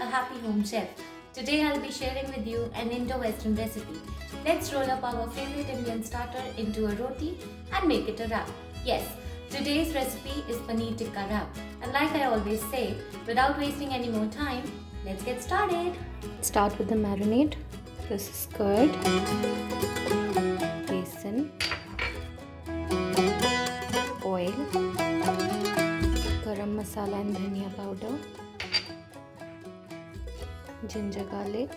a happy home chef. Today I'll be sharing with you an Indo-Western recipe. Let's roll up our favorite Indian starter into a roti and make it a wrap. Yes, today's recipe is Paneer Tikka Wrap. And like I always say, without wasting any more time, let's get started. Start with the marinade. This is curd, besan, oil, garam masala and dhania powder, ginger garlic,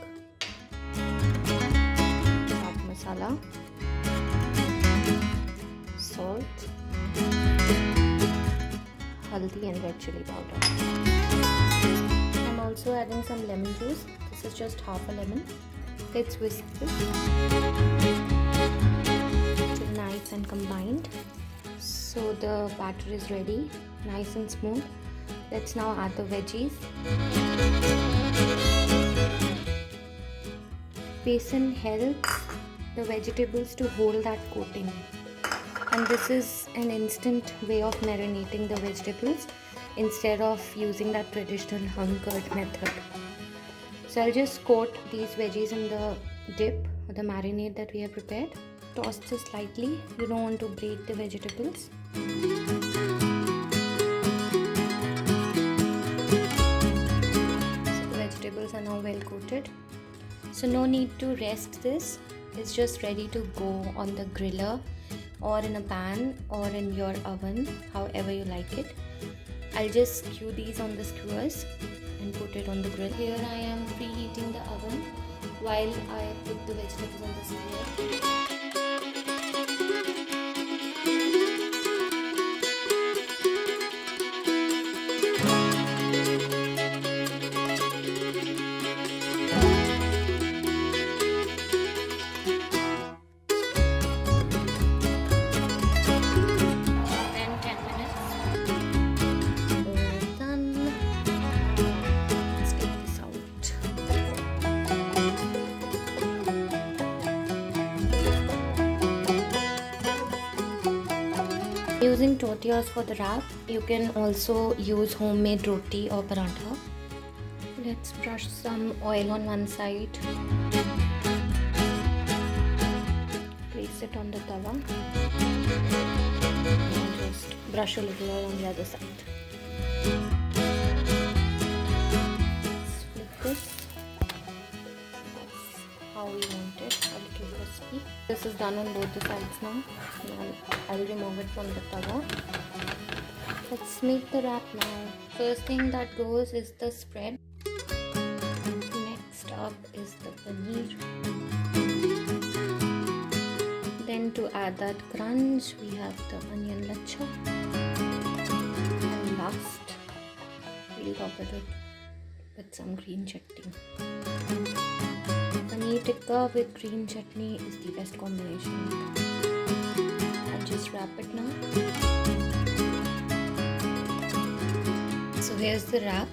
chaat masala, salt, haldi and red chili powder. I'm also adding some lemon juice. This is just half a lemon. Let's whisk this till nice and combined. So the batter is ready, nice and smooth. Let's now add the veggies. Besan helps the vegetables to hold that coating. And this is an instant way of marinating the vegetables instead of using that traditional hung curd method. So I'll just coat these veggies in the dip or the marinade that we have prepared. Toss this slightly. You don't want to break the vegetables. So the vegetables are now well coated. So no need to rest this. It's just ready to go on the griller or in a pan or in your oven, however you like it. I'll just skew these on the skewers and put it on the grill. Here I am preheating the oven while I put the vegetables on the skewer. Using tortillas for the wrap, you can also use homemade roti or paratha. Let's brush some oil on one side. Place it on the tawa. And just brush a little oil on the other side. Let's flip this. How we want it, a little crispy. This is done on both the sides now. I'll remove it from the tawa. Let's make the wrap now. First thing that goes is the spread. Next up is the paneer. Then to add that crunch, we have the onion lacha. And last, we'll top it with some green chutney. Paneer tikka with green chutney is the best combination. I'll just wrap it now. So here's the wrap.